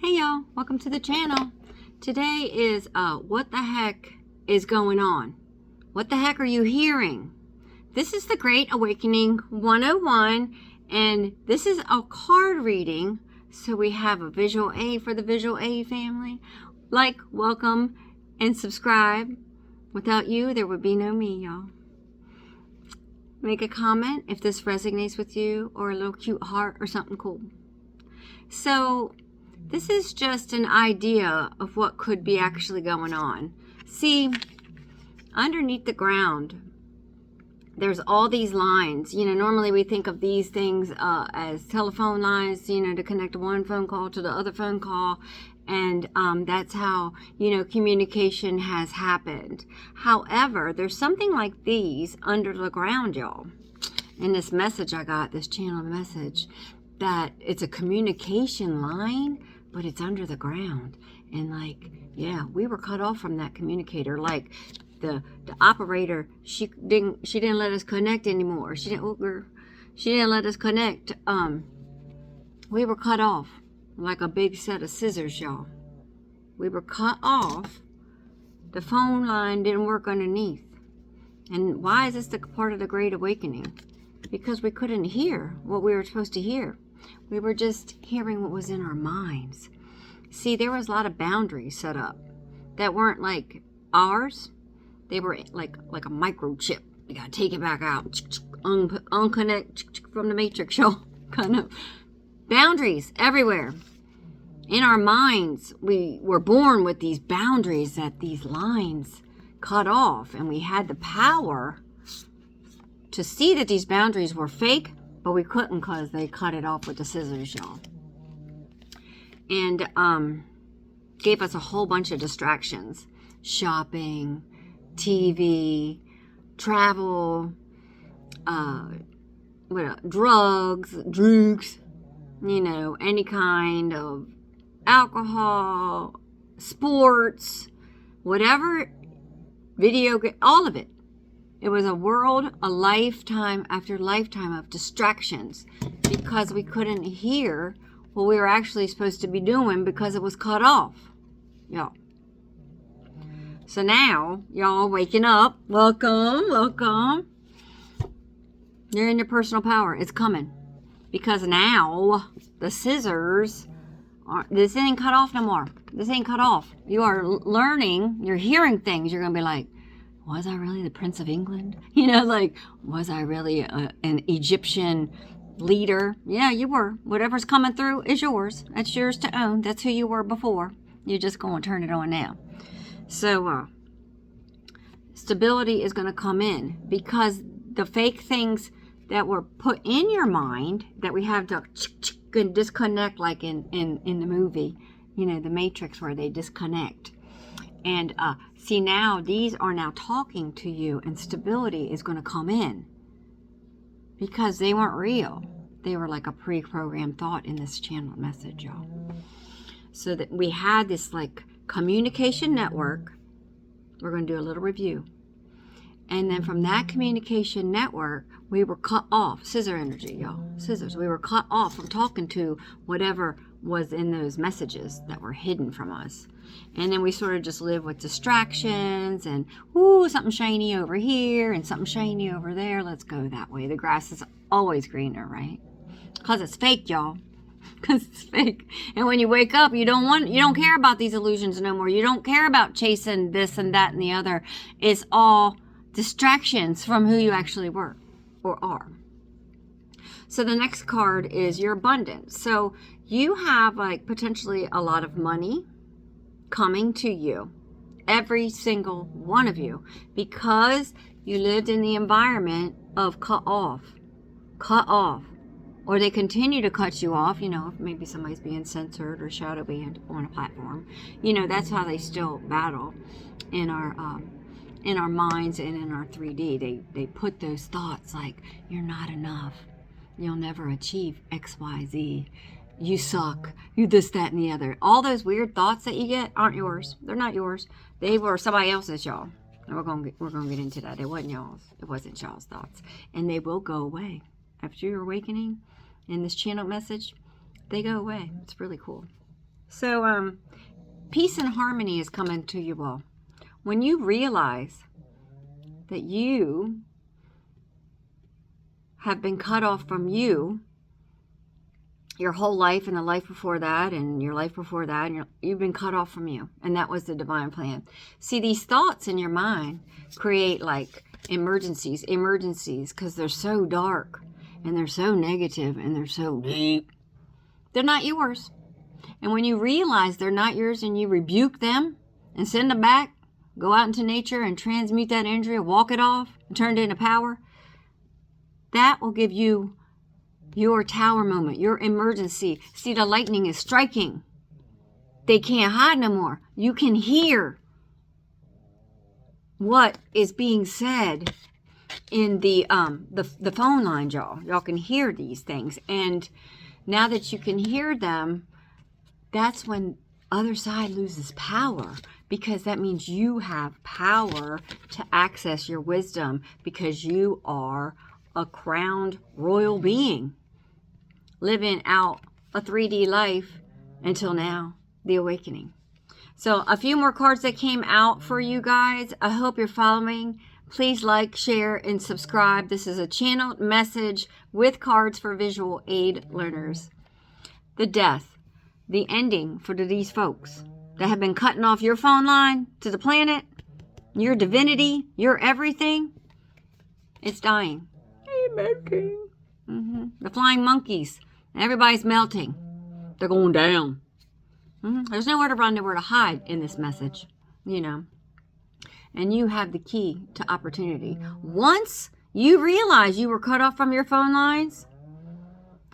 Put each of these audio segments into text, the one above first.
Hey y'all, welcome to the channel. Today is what the heck is going on? What the heck are you hearing? This is the Great Awakening 101, and this is a card reading. So we have a visual aid for the visual aid family. Like, welcome, and subscribe. Without you, there would be no me, y'all. Make a comment if this resonates with you, or a little cute heart or something cool. So this is just an idea of what could be actually going on. See, underneath the ground, there's all these lines. You know, normally we think of these things as telephone lines, you know, to connect one phone call to the other phone call. And that's how, you know, communication has happened. However, there's something like these under the ground, y'all. In this message I got, this channel message, that it's a communication line, but it's under the ground. And like, yeah, we were cut off from that communicator. Like the operator, she didn't let us connect anymore. She didn't let us connect. We were cut off like a big set of scissors, y'all. We were cut off. The phone line didn't work underneath. And why is this the part of the Great Awakening? Because we couldn't hear what we were supposed to hear. We were just hearing what was in our minds. See, there was a lot of boundaries set up that weren't like ours. They were like a microchip. You gotta take it back out. Unconnect from the matrix, y'all. Kind of boundaries everywhere. In our minds, we were born with these boundaries that these lines cut off. And we had the power to see that these boundaries were fake, but we couldn't because they cut it off with the scissors, y'all. And gave us a whole bunch of distractions. Shopping, TV, travel, drugs, you know, any kind of alcohol, sports, whatever, video, all of it. It was a world, a lifetime after lifetime of distractions because we couldn't hear what we were actually supposed to be doing because it was cut off. Y'all. So now, y'all waking up. Welcome, welcome. You're in your personal power. It's coming. Because now, the scissors, this ain't cut off no more. This ain't cut off. You are learning, you're hearing things. You're going to be like, was I really the Prince of England? You know, like, was I really an Egyptian leader? Yeah, you were. Whatever's coming through is yours. That's yours to own. That's who you were before. You're just going to turn it on now. So, stability is going to come in because the fake things that were put in your mind that we have to disconnect, like in the movie, you know, the Matrix, where they disconnect. And see, now these are now talking to you, and stability is going to come in because they weren't real. They were like a pre-programmed thought in this channel message, y'all. So that we had this like communication network. We're going to do a little review. And then from that communication network, we were cut off. Scissor energy, y'all. Scissors. We were cut off from talking to whatever was in those messages that were hidden from us. And then we sort of just live with distractions and, ooh, something shiny over here and something shiny over there. Let's go that way. The grass is always greener, right? Because it's fake, y'all. Because it's fake. And when you wake up, you don't care about these illusions no more. You don't care about chasing this and that and the other. It's all distractions from who you actually were or are. So the next card is your abundance. So you have like potentially a lot of money coming to you, every single one of you, because you lived in the environment of cut off, or they continue to cut you off. You know, if maybe somebody's being censored or shadow banned on a platform, you know, that's how they still battle in our minds and in our 3D. They put those thoughts like, you're not enough, you'll never achieve XYZ, you suck, you this, that, and the other. All those weird thoughts that you get aren't yours. They're not yours. They were somebody else's, y'all. And we're gonna get into that. It wasn't y'all's. It wasn't y'all's thoughts. And they will go away. After your awakening in this channel message, they go away. It's really cool. So, peace and harmony is coming to you all. When you realize that you have been cut off from you your whole life and the life before that and your life before that, and you've been cut off from you, and that was the divine plan. See, these thoughts in your mind create like emergencies because they're so dark and they're so negative and they're so deep. They're not yours. And when you realize they're not yours and you rebuke them and send them back, go out into nature and transmute that energy, walk it off and turn it into power, that will give you your tower moment, your emergency. See, the lightning is striking. They can't hide no more. You can hear what is being said in the phone line, y'all. Y'all can hear these things. And now that you can hear them, that's when other side loses power, because that means you have power to access your wisdom, because you are a crowned royal being living out a 3D life until now, the awakening. So a few more cards that came out for you guys. I hope you're following. Please like, share, and subscribe. This is a channeled message with cards for visual aid learners. The death, the ending for these folks that have been cutting off your phone line to the planet, your divinity, your everything. It's dying. The flying monkeys. Everybody's melting. They're going down. There's nowhere to run, nowhere to hide in this message, you know. And you have the key to opportunity. Once you realize you were cut off from your phone lines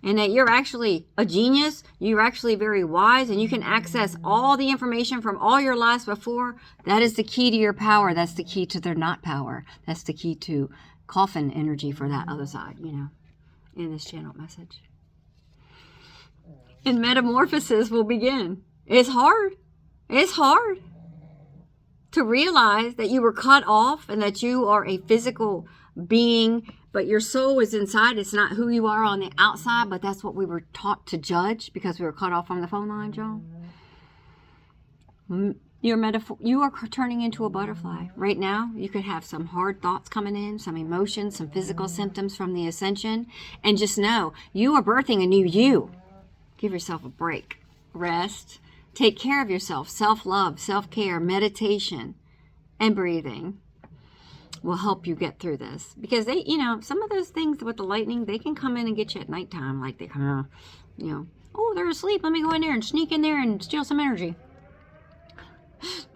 and that you're actually a genius, you're actually very wise, and you can access all the information from all your lives before, that is the key to your power. That's the key to their not power. That's the key to coffin energy for that other side, you know, in this channel message. And metamorphosis will begin. It's hard. It's hard to realize that you were cut off and that you are a physical being, but your soul is inside. It's not who you are on the outside, but that's what we were taught to judge because we were cut off from the phone line, John. You are turning into a butterfly. Right now, you could have some hard thoughts coming in, some emotions, some physical symptoms from the ascension, and just know you are birthing a new you. Give yourself a break. Rest. Take care of yourself. Self-love, self-care, meditation, and breathing will help you get through this. Because they, you know, some of those things with the lightning, they can come in and get you at nighttime. Like they come, you know, oh, they're asleep. Let me go in there and sneak in there and steal some energy.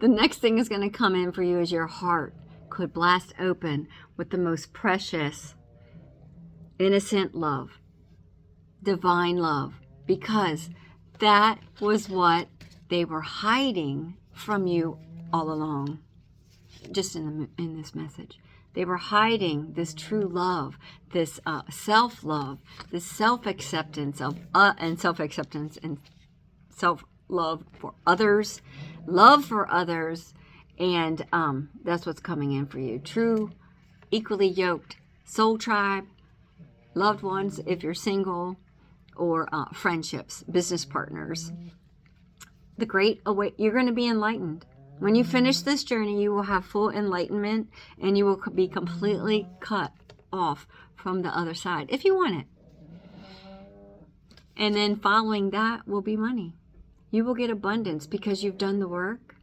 The next thing is going to come in for you is your heart could blast open with the most precious, innocent love, divine love, because that was what they were hiding from you all along. Just in this message, they were hiding this true love, this self-love, this self-acceptance and self-acceptance and self-love for others, love for others, and that's what's coming in for you. True, equally yoked soul tribe, loved ones if you're single, or friendships, business partners. The great you're going to be enlightened. When you finish this journey, you will have full enlightenment, and you will be completely cut off from the other side if you want it. And then following that will be money. You will get abundance because you've done the work.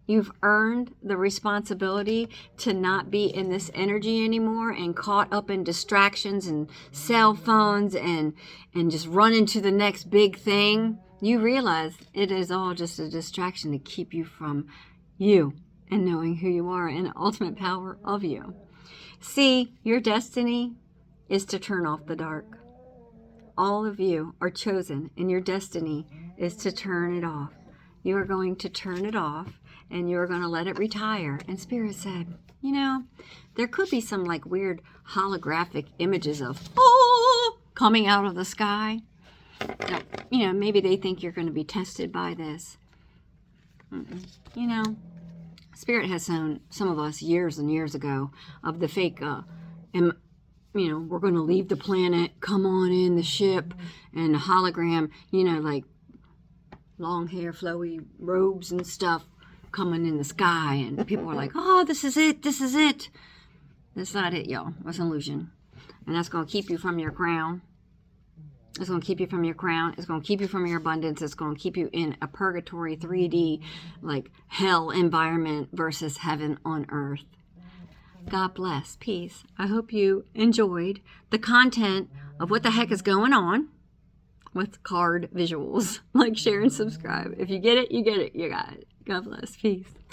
You've earned the responsibility to not be in this energy anymore and caught up in distractions and cell phones and just run into the next big thing. You realize it is all just a distraction to keep you from you and knowing who you are and the ultimate power of you. See, your destiny is to turn off the dark. All of you are chosen, and your destiny is to turn it off. You are going to turn it off, and you're going to let it retire. And Spirit said, you know, there could be some like weird holographic images of coming out of the sky. Now, you know, maybe they think you're going to be tested by this. You know, Spirit has shown some of us years and years ago of the fake, you know, we're going to leave the planet, come on in the ship, and the hologram, you know, like long hair, flowy robes and stuff coming in the sky, and people were like, oh, this is it, this is it. That's not it, y'all. That's an illusion. And that's going to keep you from your crown. It's going to keep you from your crown. It's going to keep you from your abundance. It's going to keep you in a purgatory 3D, like hell environment versus heaven on earth. God bless. Peace. I hope you enjoyed the content of what the heck is going on with card visuals. Like, share, and subscribe. If you get it, you get it. You got it. God bless. Peace.